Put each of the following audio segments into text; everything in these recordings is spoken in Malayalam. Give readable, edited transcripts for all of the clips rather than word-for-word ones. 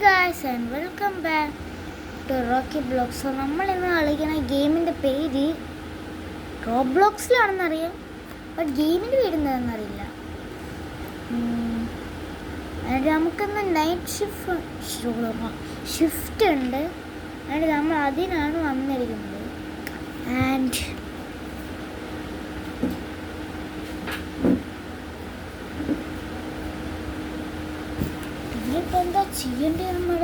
Guys and welcome back to Rocky Blogs. So നമ്മൾ ഇന്ന് കളിക്കുന്ന ഗെയിമിൻ്റെ പേര് റോബ്ലോക്സിലാണെന്നറിയാം, ബട്ട് ഗെയിമിൻ്റെ പേര് എന്താണെന്നറിയില്ല. നമുക്കിന്ന് നൈറ്റ് ഷിഫ്റ്റ് ഉണ്ട്, ആൻഡ് നമ്മൾ അതിനാണ് വന്നിരിക്കുന്നത്. ആൻഡ് ഇതിലിപ്പോൾ എന്താ ചെയ്യേണ്ടത് നമ്മൾ?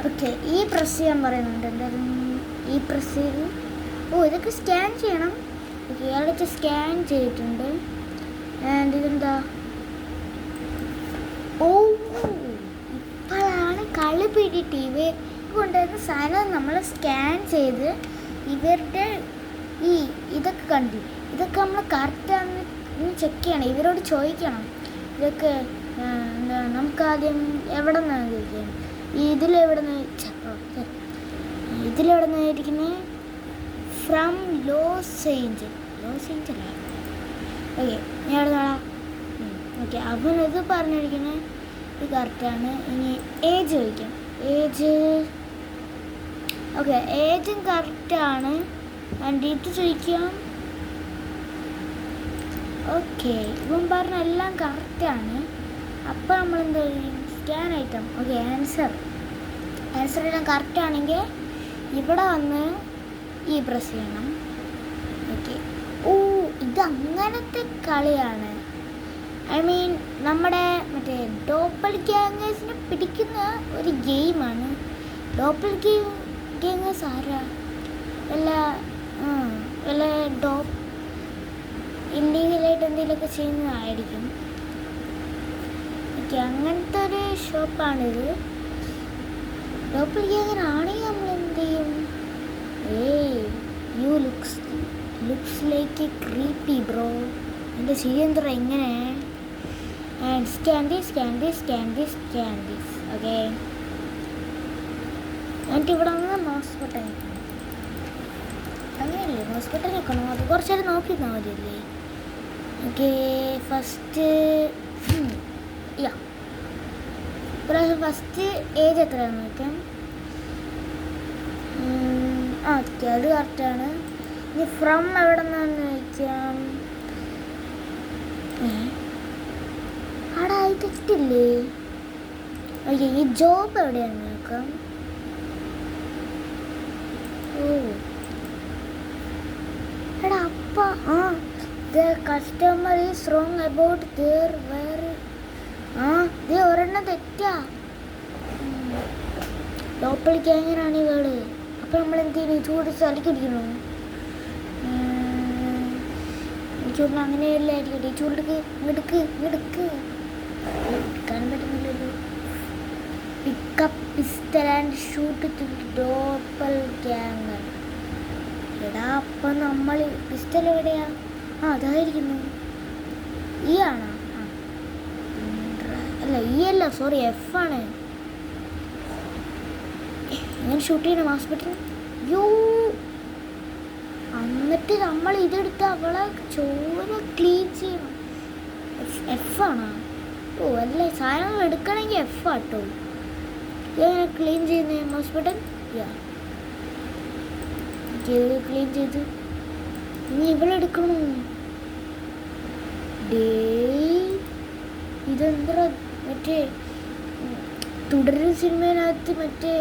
ഓക്കെ, ഈ പ്രസ് ചെയ്യാൻ പറയുന്നുണ്ട്. എന്തായാലും ഈ പ്രസ് ചെയ്ത് ഇതൊക്കെ സ്കാൻ ചെയ്യണം. ഓക്കെ, ഇയാളൊക്കെ സ്കാൻ ചെയ്തിട്ടുണ്ട്. ആൻഡ് ഇതെന്താ? ഇപ്പോഴാണ് കളി പിടിയിട്ട് ഇവർ കൊണ്ടുവരുന്ന സാധനം നമ്മൾ സ്കാൻ ചെയ്ത് ഇവരുടെ ഇതൊക്കെ കണ്ടു. ഇതൊക്കെ നമ്മൾ കറക്റ്റാണെന്ന് ചെക്ക് ചെയ്യണം, ഇവരോട് ചോദിക്കണം. ഇതൊക്കെ നമുക്കാദ്യം എവിടെ നിന്നാണ് ചോദിക്കാം. ഇതിലെവിടെ നിന്ന് ഇരിക്കുന്നത്? From loss Angel. ഓക്കെ, ഞാൻ എവിടെ നിന്നാ? ഓക്കെ, അവനത് പറഞ്ഞിരിക്കുന്നത് ഇത് കറക്റ്റാണ്. ഇനി ഏജ് ചോദിക്കാം. ഓക്കെ, ഏജും കറക്റ്റാണ്. ആൻഡ് ഇത് ചോദിക്കാം. ഓക്കെ, ഇവൻ പറഞ്ഞ എല്ലാം കറക്റ്റാണ്. അപ്പോൾ നമ്മൾ എന്താ ചെയ്യും? Scan item. ഓക്കെ, ആൻസർ എല്ലാം കറക്റ്റാണെങ്കിൽ ഇവിടെ വന്ന് ഈ പ്രസ് ചെയ്യണം. ഓക്കെ, ഇത് അങ്ങനത്തെ കളിയാണ്. ഐ മീൻ നമ്മുടെ മറ്റേ ഡോപ്പൽ ഗ്യാങ്ങേഴ്സിനെ പിടിക്കുന്ന ഒരു ഗെയിമാണ്. ഡോപ്പൽ ഗ്യാങ്ങേഴ്സ് ആരാ? വല്ല ഇല്ലീഗലായിട്ട് എന്തെങ്കിലുമൊക്കെ ചെയ്യുന്നതായിരിക്കും. ഓക്കെ, അങ്ങനത്തെ ഒരു ഷോപ്പാണിത്. ഡോപ്പൽ ഗ്യാങ്ങർ ആണെങ്കിൽ നമ്മൾ എന്ത് ചെയ്യും? U looks like A creepy bro. എൻ്റെ ശരിയെന്തറ എങ്ങനെ? And scan this. ഓക്കെ, എന്നിട്ട് ഇവിടെ നിന്ന് മൗസ് ബട്ടൺ നിൽക്കണം. അങ്ങനെയല്ലേ, മൗസ് ബട്ടൺ നിൽക്കണം. അത് കുറച്ച് നേരം നോക്കിയിരുന്നാൽ മതിയല്ലേ? ഓക്കെ, ഫസ്റ്റ് ഏജ് എത്രയാണെന്ന് നോക്കാം. ഓക്കെ, അത് കറക്റ്റാണ്. ഇനി ഫ്രം എവിടെ നിന്നാന്ന് ചോദിക്കാം. ആടാ, ഇത് തെറ്റില്ലേ? ഓക്കെ, ഈ ജോബ് എവിടെയാണെന്ന് നോക്കാം. എടാ അപ്പ the customer is wrong about their where. ഒരെണ്ണം തെറ്റാ. ഡോപ്പൽ ഗ്യാങ്ങറാണ് ഇവള്. അപ്പം നമ്മൾ എന്ത് ചെയ്യണം? ചൂട് ചലിക്കടിക്കണോ? ചൂടിന് അങ്ങനെയല്ല ആയിരിക്കട്ടെ. ചൂടെടുക്ക്, ഇങ്ങെടുക്ക് എടുക്കാൻ പറ്റുന്നില്ലല്ലോ. Pick up pistol and shoot to doppelganger. എടാ, അപ്പം നമ്മൾ പിസ്റ്റൽ എവിടെയാ? അതായിരിക്കുന്നു. ഈ ആണോ? അല്ല, ഈ അല്ല, സോറി, എഫ് ആണ്. എങ്ങനെ ഷൂട്ട് ചെയ്യണം? ഹോസ്പിറ്റൽ. എന്നിട്ട് നമ്മൾ ഇതെടുത്ത് അവളെ ചോര ക്ലീൻ ചെയ്യണം. എഫ് ആണോ? അല്ലേ, സാധനങ്ങൾ എടുക്കണമെങ്കിൽ എഫ് ആട്ടോ. ഇതെങ്ങനെ ക്ലീൻ ചെയ്യുന്ന ഹോസ്പിറ്റൽ? ക്ലീൻ ചെയ്ത് ഇനി ഇവളെടുക്കണോ? ഇതെന്താ മറ്റേ തുടരും സിനിമയിനകത്ത് മറ്റേ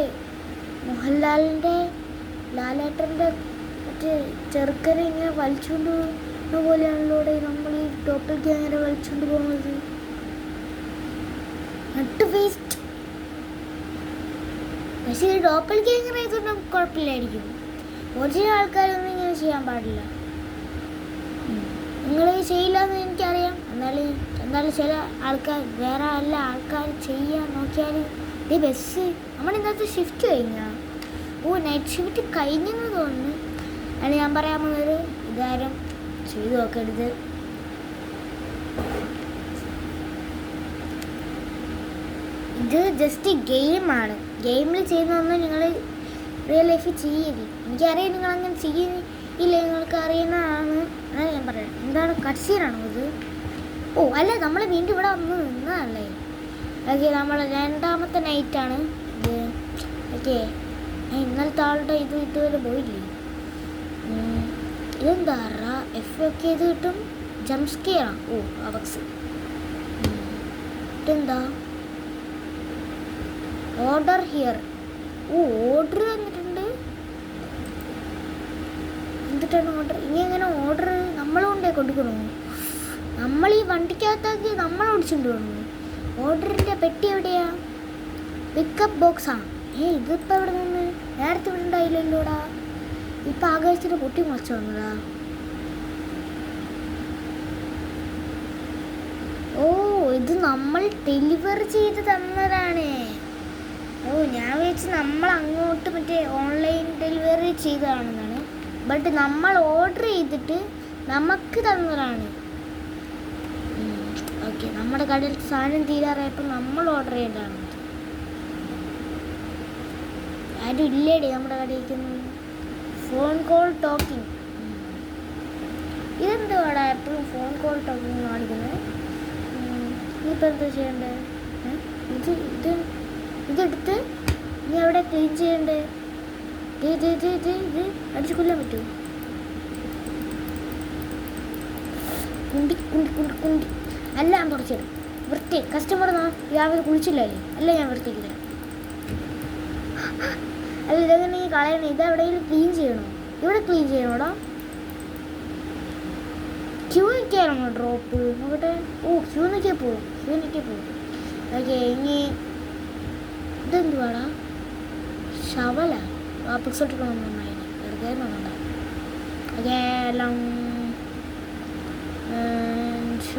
മോഹൻലാലിൻ്റെ ലാലേട്ടൻ്റെ മറ്റേ ചെറുക്കനെ ഇങ്ങനെ വലിച്ചുകൊണ്ട് പോകുന്ന പോലെയാണല്ലോ നമ്മൾ ഈ ഡോപ്പൽ ഗ്യാങ്ങറെ വലിച്ചുകൊണ്ട് പോകുന്നത്. നട്ട് വേസ്റ്റ്. പക്ഷേ ഈ ഡോപ്പൽ ഗ്യാങ്ങർ ആയതുകൊണ്ട് കുഴപ്പമില്ലായിരിക്കും. ഒറിജിനൽ ആൾക്കാരൊന്നും ഇങ്ങനെ ചെയ്യാൻ പാടില്ല. നിങ്ങൾ ചെയ്യില്ല എന്ന് എനിക്കറിയാം. എന്നാലും ചില ആൾക്കാർ, വേറെ എല്ലാ ആൾക്കാർ ചെയ്യാൻ നോക്കിയാൽ ഇത് ബസ്. നമ്മൾ ഇന്നത്തെ ഷിഫ്റ്റ് കഴിഞ്ഞാൽ നൈറ്റ് ഷിഫ്റ്റ് കഴിഞ്ഞെന്ന് തോന്നുന്നു. അല്ല, ഞാൻ പറയാൻ പോകുന്നത് ഇതാരും ചെയ്തു നോക്കരുത്. ഇത് ജസ്റ്റ് ഗെയിമാണ്. ഗെയിമിൽ ചെയ്യുന്നതൊന്നും നിങ്ങൾ റിയൽ ലൈഫിൽ ചെയ്യരുത്. എനിക്കറിയാം നിങ്ങളങ്ങനെ ചെയ്യുന്നില്ല, നിങ്ങൾക്ക് അറിയുന്നതാണ്. അതാണ് ഞാൻ പറയാം. എന്താണ് കട്ട്സീനാണോ ഇത്? ഓ അല്ല, നമ്മൾ വീണ്ടും ഇവിടെ വന്ന് നിന്നതല്ലേ. ഓക്കെ, നമ്മൾ രണ്ടാമത്തെ നൈറ്റാണ് ഇത്. ഓക്കെ, ഇന്നലത്തെ ആളുടെ ഇതുവരെ പോയില്ലേ. ഇതെന്താ എഫ് ഒക്കെ ഇത് കിട്ടും. ജംപ് സ്കെയറാ. ഓ അവക്സ്. ഇതെന്താ ഓർഡർ ഹിയർ. ഓ ഓർഡർ വന്നിട്ടുണ്ട്. എന്നിട്ടാണ് ഓർഡർ. ഇനി എങ്ങനെ ഓർഡർ നമ്മൾ കൊണ്ടേ കൊടുക്കണോ? നമ്മൾ ഈ വണ്ടിക്കകത്താക്കി നമ്മൾ ഓടിച്ചുകൊണ്ട് വന്നു. ഓർഡറിൻ്റെ പെട്ടി എവിടെയാ? പിക്കപ്പ് ബോക്സാ. ഇതിപ്പോൾ എവിടെ നിന്ന്? നേരത്തെ ഇവിടെ ഉണ്ടായില്ലല്ലോടാ. ഇപ്പം ആകാശത്തിന് പൊട്ടി മുളച്ചു വന്നതാ. ഓ ഇത് നമ്മൾ ഡെലിവറി ചെയ്ത് തന്നതാണ്. ഓ ഞാൻ വിചാരിച്ചു നമ്മൾ അങ്ങോട്ട് മറ്റേ ഓൺലൈൻ ഡെലിവറി ചെയ്തതാണെന്നാണ്. ബട്ട് നമ്മൾ ഓർഡർ ചെയ്തിട്ട് നമുക്ക് തന്നതാണ്. ഓക്കെ, നമ്മുടെ കടയിൽ സാധനം തീരാറായപ്പോൾ നമ്മൾ ഓർഡർ ചെയ്യേണ്ടതാണ്. ആരും ഇല്ലേടി നമ്മുടെ കടയിലേക്ക്. Phone call talking. ഇതെന്തുവാടാ എപ്പോഴും ഫോൺ കോൾ ടോക്കിംഗ് കാണിക്കുന്നത്? ഇനിയിപ്പോൾ എന്താ ചെയ്യണ്ടേ? ഇതെടുത്ത് ഇനി അവിടെ ക്ലീൻ ചെയ്യണ്ടേ? ഇത് അടിച്ച് കൊല്ലാൻ പറ്റുമോ? കുണ്ടി കുണ്ടി കുണ്ടി കുണ്ടി അല്ല, ഞാൻ തുടച്ചിടും. വൃത്തി കസ്റ്റമർ രാവിലെ കുളിച്ചില്ലല്ലേ? അല്ല, ഞാൻ വൃത്തിക്ക് തരാം. അല്ല, ഇതെങ്ങനെ ഈ കളയണേ? ഇത് എവിടെയെങ്കിലും ക്ലീൻ ചെയ്യണോ? ഇവിടെ ക്ലീൻ ചെയ്യണോടാ? ക്യൂ നിൽക്കാനാണോ ഡ്രോപ്പ്? നോക്കട്ടെ. ഓ ക്യൂ നിൽക്കേ പോവും. ഓക്കെ, ഇനി ഇതെന്തുവാടാ? ശവല പിക്സോട്ടിക്കണം നന്നായിന് വെറുതെ നോക്കണ്ട. ഓക്കെ, എല്ലാം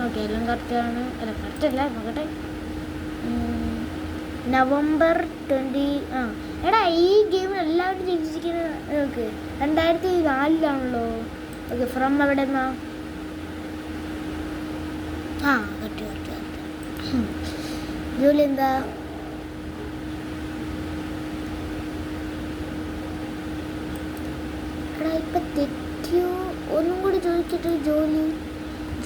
ഓക്കെ, എല്ലാം കറക്റ്റാണ്. അല്ല കറക്റ്റല്ല, നോക്കട്ടെ. November 20. എടാ ഈ ഗെയിം എല്ലാവരും ജയിച്ചിരിക്കുന്നത് നോക്ക് 2004 ഓക്കെ. ഫ്രം എവിടെ നിന്നാ? കറക്റ്റ്. ജോലി എന്താ? എടാ ഇപ്പം തെറ്റിയോ? ഒന്നും കൂടി ചോദിച്ചിട്ട്.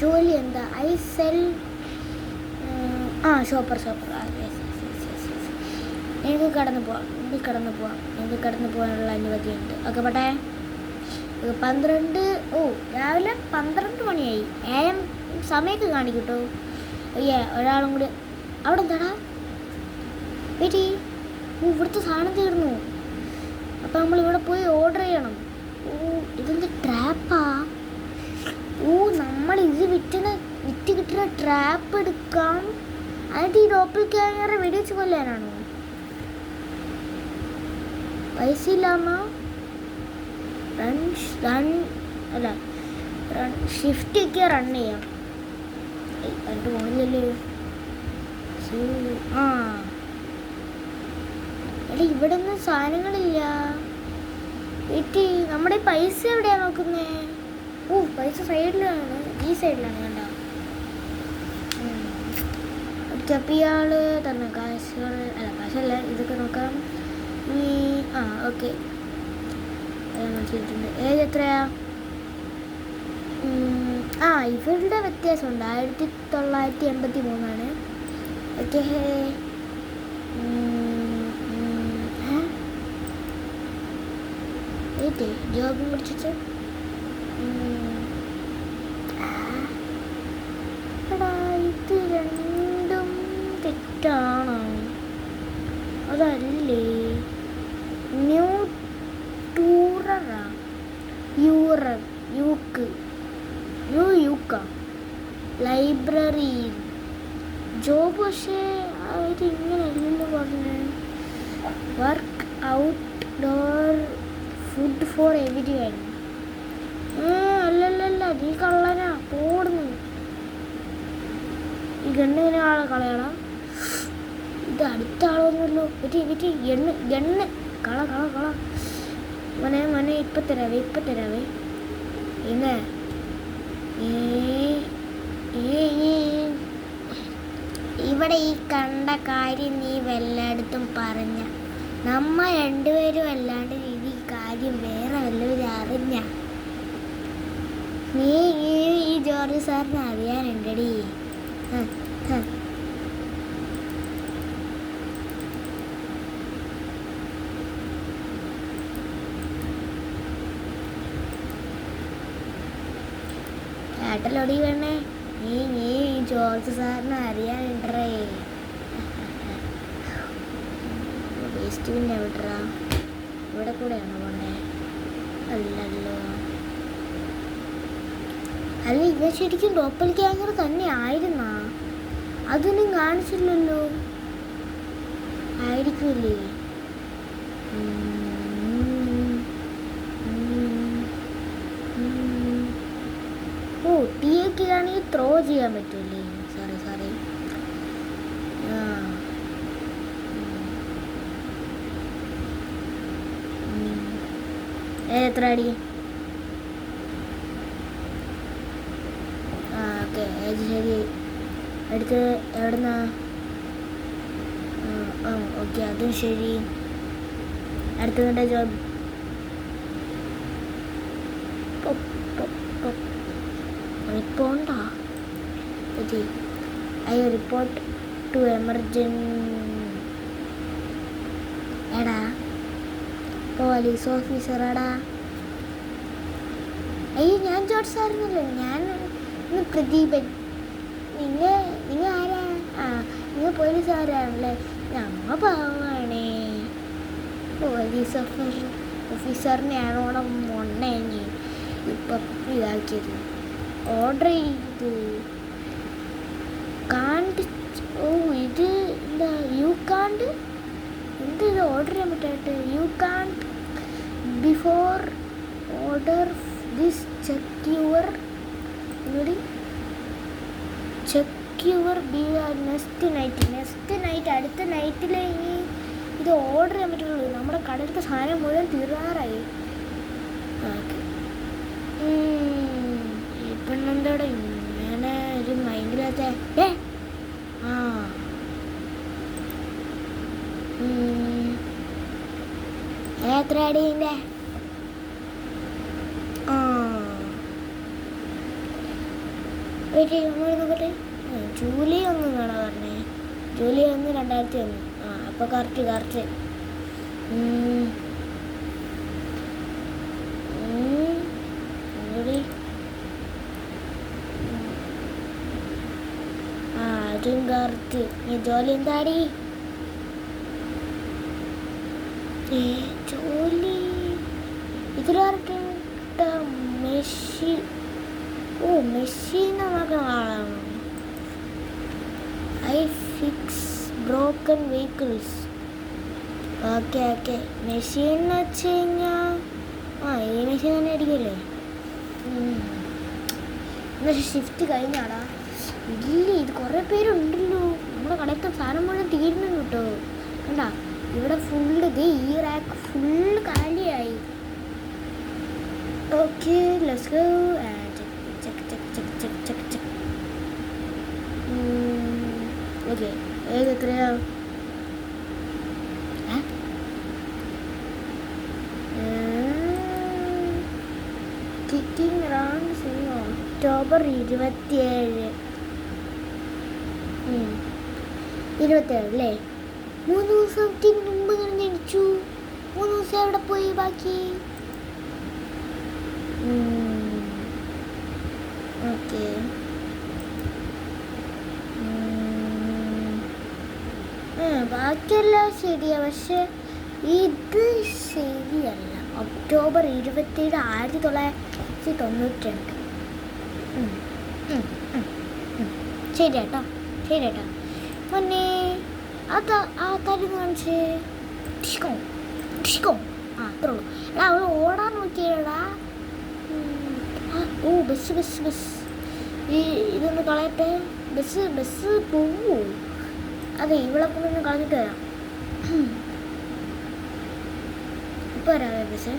ജോലി എന്താ? I cell shopper. എനിക്ക് കടന്നു പോകാനുള്ള അനുമതിയുണ്ട്. ഓക്കെ പട്ടേ. 12. രാവിലെ 12 മണിയായി. AM സമയമൊക്കെ കാണിക്കട്ടോ. ഒരാളും കൂടി അവിടെ എന്താടാ പേറ്റി? ഇവിടുത്തെ സാധനം തീർന്നു. അപ്പം നമ്മളിവിടെ പോയി ഓർഡർ ചെയ്യണം. ഇതെന്ത് ട്രാപ്പാ? നമ്മൾ ഇത് വിറ്റ് കിട്ടുന്ന ട്രാപ്പ് എടുക്കാം. എന്നിട്ട് ഈ ഡോപ്പിൾ ക്യാമറ വെടിവെച്ച് കൊല്ലാനാണോ? പൈസ ഇല്ലാമോ? ഷിഫ്റ്റ് ഒക്കെ റൺ ചെയ്യാം. എന്നിട്ട് പോണില്ലല്ലോ. എടാ ഇവിടെ ഒന്നും സാധനങ്ങളില്ല. വീട്ടി നമ്മുടെ പൈസ എവിടെയാ നോക്കുന്നേ? പൈസ സൈഡിലാണ്. ഈ സൈഡിലാണ് കണ്ട. ചപ്പിയാള് തന്നെ കാശല്ല. ഇതൊക്കെ നോക്കാം. ഓക്കെ, മനസ്സിലിട്ടുണ്ട്. ഏത് എത്രയാ? ഇവരുടെ വ്യത്യാസമുണ്ട്. 1983. ഓക്കെ, ജോബും പിടിച്ചിട്ട് ഇത് രണ്ടും തെറ്റാണോ? അതല്ലേ ന്യൂ ടൂററാ? യൂക്ക ലൈബ്രറി ജോബ്. പക്ഷേ അവരിങ്ങനെയല്ലോ പറഞ്ഞ്. Work out door food for everyone. അല്ലല്ല, നീ കള്ളനാ. പോടുന്നു. ഈ ഗണ്ണിങ്ങനെ ആളെ കളയണം. ഇത് അടുത്ത ആളൊന്നുമല്ലോ. ഗണ്ണ് കള മോനെ ഇപ്പം തരാവേ. പിന്നെ ഇവിടെ ഈ കണ്ട കാര്യം നീ വല്ലയിടത്തും പറഞ്ഞ നമ്മ രണ്ടുപേരും അല്ലാണ്ട് ഈ കാര്യം വേറെ വല്ലവരും അറിഞ്ഞ നീ ഈ ജോർജ് സാറിന് അറിയാനുണ്ടടി. ഏട്ടലോടി വേണേ നീ ജോർജ് സാറിന് അറിയാനുണ്ടേ. വേസ്റ്റ് പിന്നെ എവിടാ? ഇവിടെ കൂടെയാണോ പോണ്ടേ? അല്ലല്ലോ. അല്ല ഇത് ശരിക്കും ഡോപ്പൽ ഗ്യാങ്ങർ തന്നെ ആയിരുന്നാ? അതൊന്നും കാണിച്ചില്ലല്ലോ. ആയിരിക്കൂലേ? ഓ ടീയൊക്കെ ആണെങ്കിൽ ത്രോ ചെയ്യാൻ പറ്റൂലേ? സോറി എത്ര അടി? ഓക്കെ ശരി. അടുത്ത് എവിടുന്നാ? ഓക്കെ അതും ശരി. അടുത്തതിൻ്റെ ജോബ് റിപ്പോർട്ടാ? അയ്യോ റിപ്പോർട്ട് ടു എടാ പോലീസ് ഓഫീസറാടാ. അയ്യോ ഞാൻ ജോർജ് സാറിനല്ലോ. ഞാൻ പ്രദീപൻ. നിങ്ങൾ ആരാ? നിങ്ങൾ പോലീസ് ആരാണല്ലേ? ഞങ്ങൾ പാവാണേ. പോലീസ് ഓഫീസറിനെയാണോടെ മൊണ്ണേഞ്ഞ് ഇപ്പം ഇതാക്കിയത്. ഓർഡർ ചെയ്ത് കാണ്ട്. ഓ ഇത് എന്താ യു കാണ്ട്? എന്താ ഇത് ഓർഡർ ചെയ്യാൻ പറ്റായിട്ട്? You can't before order this check your next night അടുത്ത നൈറ്റിലേ ഇനി ഇത് ഓർഡർ ചെയ്യാൻ പറ്റുള്ളൂ. നമ്മുടെ കടയിലത്തെ സാധനം മുഴുവൻ തീരാറായി. ഓക്കെ ഇപ്പം എന്തോടെ ഇങ്ങനെ ഒരു മൈൻഡിലാത്ത എത്ര അടിയുണ്ട്? നോക്കട്ടെ. ജൂലൈ 1 എന്നാണോ പറഞ്ഞേ? ജൂലൈ 1 2001. അപ്പോൾ കറക്റ്റ്. അതും കറക്റ്റ്. നീ ജോലി എന്താടി? ജോലി ഇതിലാർക്കും മെഷീൻ. ഓ മെഷീൻ നോക്കുന്ന ആളാണോ? I fix broken vehicles. Okay machine എന്ന് വെച്ച് കഴിഞ്ഞാൽ ഈ മെഷീൻ തന്നെ ആയിരിക്കുമല്ലേ? പക്ഷേ ഷിഫ്റ്റ് കഴിഞ്ഞാടാ? ഇല്ല ഇത് കുറേ പേരുണ്ടല്ലോ. നമ്മുടെ കടയിലത്തെ സാധനം മുഴുവൻ തീരുന്നു കേട്ടോ. കണ്ടാ ഇവിടെ ഫുള്ള് ഈ റാക്ക് ഫുള്ള് കാലിയായി. Okay let's go and check. Okay എത്രയാ? കിക്കിംഗ് റൗണ്ട് ഒക്ടോബർ 27 അല്ലേ? 3 ദിവസത്തിന് മുമ്പ് ഇങ്ങനെ ജനിച്ചു. 3 ദിവസം എവിടെ പോയി ബാക്കി? ഓക്കെ ബാക്കിയെല്ലാം ശരിയാ. പക്ഷെ ഇത് ശരിയല്ല. ഒക്ടോബർ 27 1992. ശരിയാട്ടോ. മോനെ അതാ ആ കാര്യം കാണിച്ചേ. അത്രേ ഉള്ളൂ. എടാ അവൾ ഓടാൻ നോക്കിയടാ. ഓ ബസ് ഇതൊന്ന് കളയട്ടെ. ബസ് പോവൂ. അതെ ഇവിടെ കൊണ്ടൊന്ന് കളഞ്ഞിട്ട് വരാം. ഇപ്പോൾ വരാവേ ബസ്.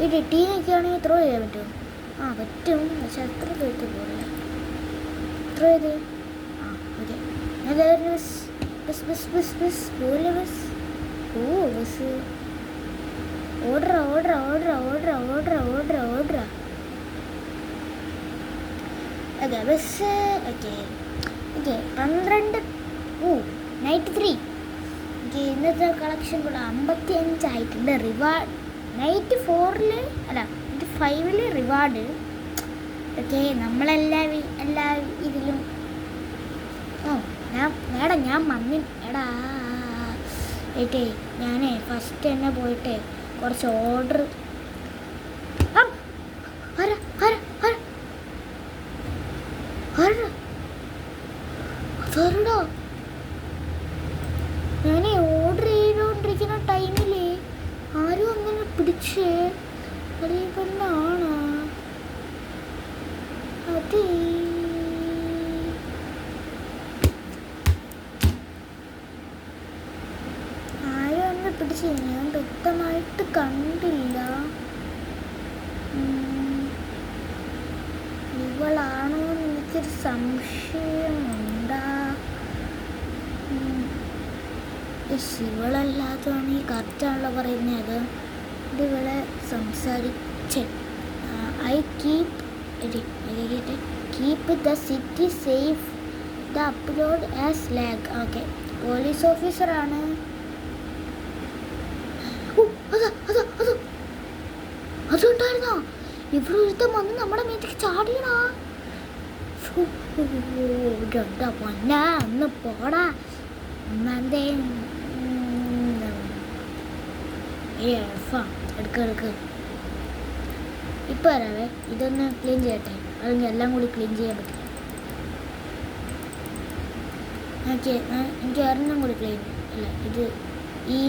ഈ ടീ നോക്കിയാണെങ്കിൽ ത്രോ ചെയ്യാൻ പറ്റുമോ? പറ്റും. പക്ഷെ അത്ര ദൂരത്ത് പോകില്ല. എത്ര ഇത്? ഓക്കെ ബസ് പോലെ ബസ്. ഓ bus order okay bus okay okay 12 night 3 okay. ഇന്നത്തെ കളക്ഷൻ കൂടെ 55 ആയിട്ടുണ്ട്. റിവാർഡ് നൈറ്റ് 4 അല്ല നൈറ്റ് 5 റിവാർഡ്. ഓക്കെ എല്ലാ ഇതിലും ഞാൻ മന്നി എടാ ഏട്ടേ ഞാനേ ഫസ്റ്റ് തന്നെ പോയിട്ട് കുറച്ച് ഓർഡർ അതോ ഞാനേ ഓർഡർ ചെയ്തുകൊണ്ടിരിക്കുന്ന ടൈമിൽ ആരും അങ്ങനെ പിടിച്ച് അതേ പെണ്ണാണ് അതേ പിടിച്ച് ഞാൻ വ്യക്തമായിട്ട് കണ്ടില്ല. ഇവളാണോ എന്ന് എനിക്കൊരു സംശയമുണ്ടാ. ഇവളല്ലാത്തതാണ് ഈ കറക്റ്റാണല്ലോ പറയുന്നത്. ഇത് ഇവളെ സംസാരിച്ച് I keep the city safe the upload as lag. Okay police ഓഫീസറാണ്. അതുണ്ടായിരുന്നോ? ഇവിടെ ഒരുത്തം വന്ന് നമ്മുടെ മേത്തേക്ക് ചാടിയണോ? ഒന്ന് പോടാ. ഒന്നാന്തേ എടുക്ക് ഇപ്പൊ വരാവേ. ഇതൊന്ന് ക്ലീൻ ചെയ്യട്ടെ, അല്ലെങ്കിൽ എല്ലാം കൂടി ക്ലീൻ ചെയ്യാൻ പറ്റില്ല. എനിക്ക് ഒരെണ്ണം കൂടി ക്ലീൻ അല്ല ഇത് ഈ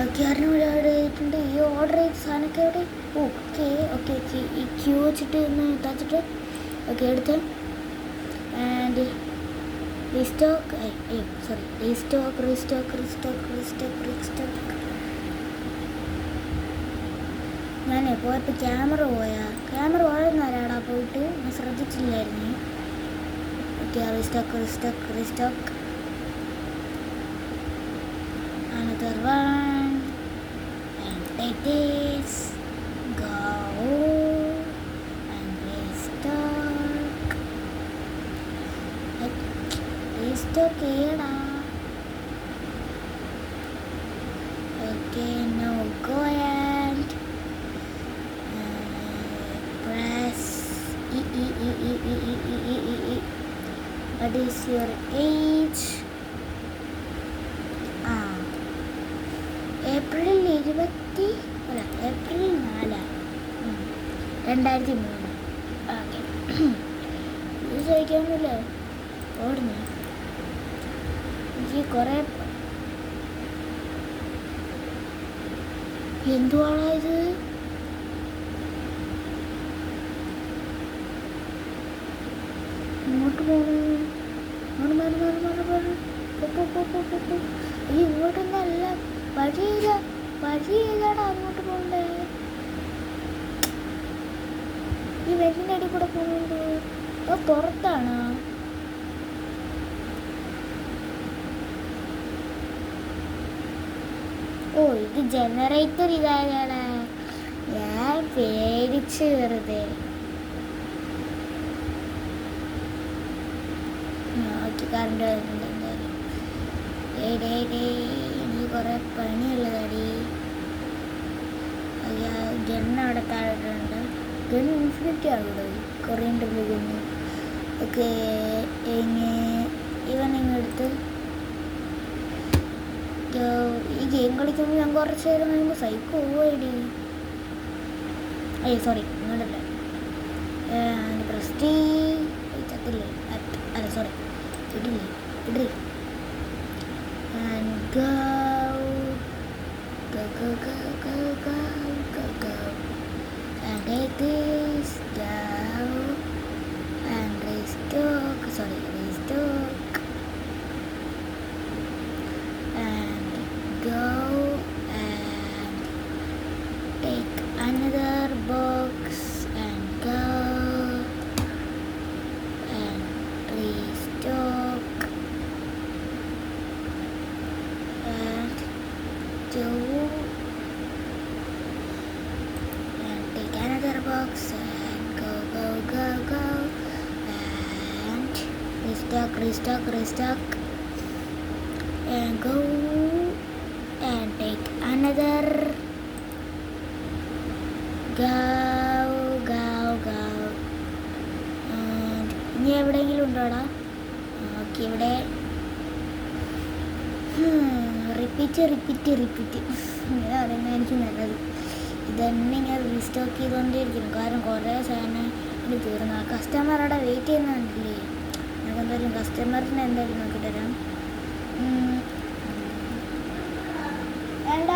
ഓക്കെ അവിടെ ചെയ്തിട്ടുണ്ട്. ഈ ഓർഡർ ചെയ്ത സാധനമൊക്കെ എവിടെ? ഓക്കെ ഈ ക്യൂ വെച്ചിട്ട് ഒന്ന് തച്ചിട്ട് ഓക്കെ എടുത്ത് ആൻഡ് റീസ്റ്റോക്ക് ഞാനേ പോയപ്പോൾ ക്യാമറ പോയെന്നാരാടാ പോയിട്ട് ഞാൻ ശ്രദ്ധിച്ചില്ലായിരുന്നു. Okay restock another one and take this, go and restock here. Okay, now go and press E. What is your age? April 4 2003. Okay ഇത് ചോദിക്കാമല്ലോ ഓടുന്നു. എനിക്ക് കുറേ എന്തുവാണോ ഇത്? ഇങ്ങോട്ട് പോകണം. ഇങ്ങോട്ടൊന്നല്ല വഴിയിലാണ് അങ്ങോട്ട് പോകണ്ടേ. ഈ വെല്ലിൻ്റെ അടി കൂടെ പോകുന്നുണ്ട്. അത് പുറത്താണ്. ഇത് ജനറേറ്റർ ഇതാണ്. ഞാൻ പേടിച്ച് വെറുതെ കറണ്ട് വരുന്നുണ്ട്. എന്തായാലും എനിക്ക് കുറേ പണിയുള്ളതടി. ഗണ്ണ് അവിടെ താഴെട്ടുണ്ട്. ഗണ്ണ് ഇൻഫിനിറ്റി ആണല്ലോ കുറേ ഉണ്ട് പോകുന്നു. ഓക്കെ ഇവൻ ഇങ്ങെടുത്ത് ഈ ഗെയിം കളിക്കുമ്പോൾ ഞാൻ കുറച്ച് നേരം കഴിയുമ്പോൾ സൈക്കോ പോയിടി. സോറി ഇങ്ങോട്ടല്ല പ്രസ്റ്റി ചത്തില്ലേ അല്ല sorry ഇടില്ലേ and go and take this down and restock and go and take another box and go and you. And take another box and go, go, go, go. And restock. And go. And take another. Go. And ഇനി എവിടെയെങ്കിലും ഉണ്ടോടാ? ഓക്കെ, ഇവിടെ റിപ്പീറ്റ് ഇങ്ങനെ പറയുന്നതായിരിക്കും നല്ലത്. ഇതന്നെ ഇങ്ങനെ റീസ്റ്റോക്ക് ചെയ്തുകൊണ്ടേയിരിക്കണം, കാരണം കുറേ സാധനം ഇത് തീർന്നു. കസ്റ്റമറുടെ വെയിറ്റ് ചെയ്യുന്നുണ്ടല്ലേ, നമുക്ക് എന്തായാലും കസ്റ്റമറിന് എന്തായാലും നോക്കി തരാം. വേണ്ട.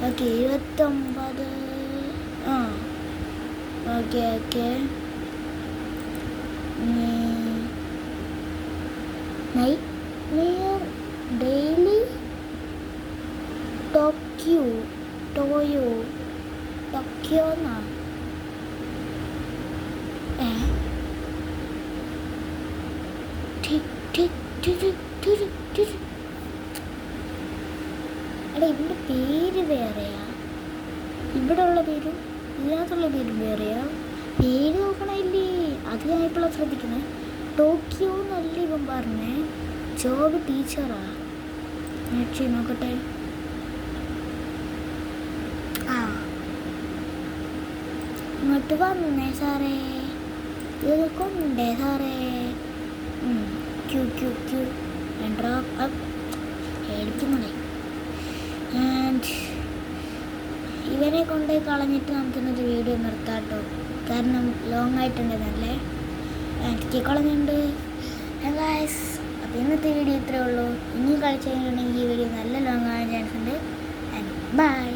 Okay, 29. Okay. Nightmare Daily Tokyo എന്നാ? എടാ, ഇവിടെ പേര് വേറെയാ, ഇവിടെ ഉള്ള പേരും ഇതിനകത്തുള്ള പേരും വേറെയാ. പേര് നോക്കണില്ലേ, അത് ഞാൻ ഇപ്പോഴാണ് ശ്രദ്ധിക്കുന്നത്. ടോക്കിയോ എന്നല്ല ഇവൻ പറഞ്ഞേ, ജോബ് ടീച്ചറാ. നോക്കട്ടെ. ഇങ്ങോട്ട് വന്നേ സാറേ, ഇത് കൊണ്ടേ സാറേ. ക്യൂ എടുക്കുന്നുണ്ടേ. ആൻഡ് ഇവരെ കൊണ്ടുപോയി കളഞ്ഞിട്ട് നമുക്കിന്നൊരു വീഡിയോ നിർത്താം കേട്ടോ, കാരണം ലോങ് ആയിട്ടുണ്ടെന്നല്ലേ എനിക്ക് കളഞ്ഞുണ്ട് ഗായ്സ്. അപ്പോൾ ഇന്നത്തെ വീഡിയോ ഇത്രയേ ഉള്ളൂ. ഇനി കളിച്ചു കഴിഞ്ഞിട്ടുണ്ടെങ്കിൽ ഈ വീഡിയോ നല്ല ലോങ് ആകാൻ ചാൻസ് ഉണ്ട്. And by.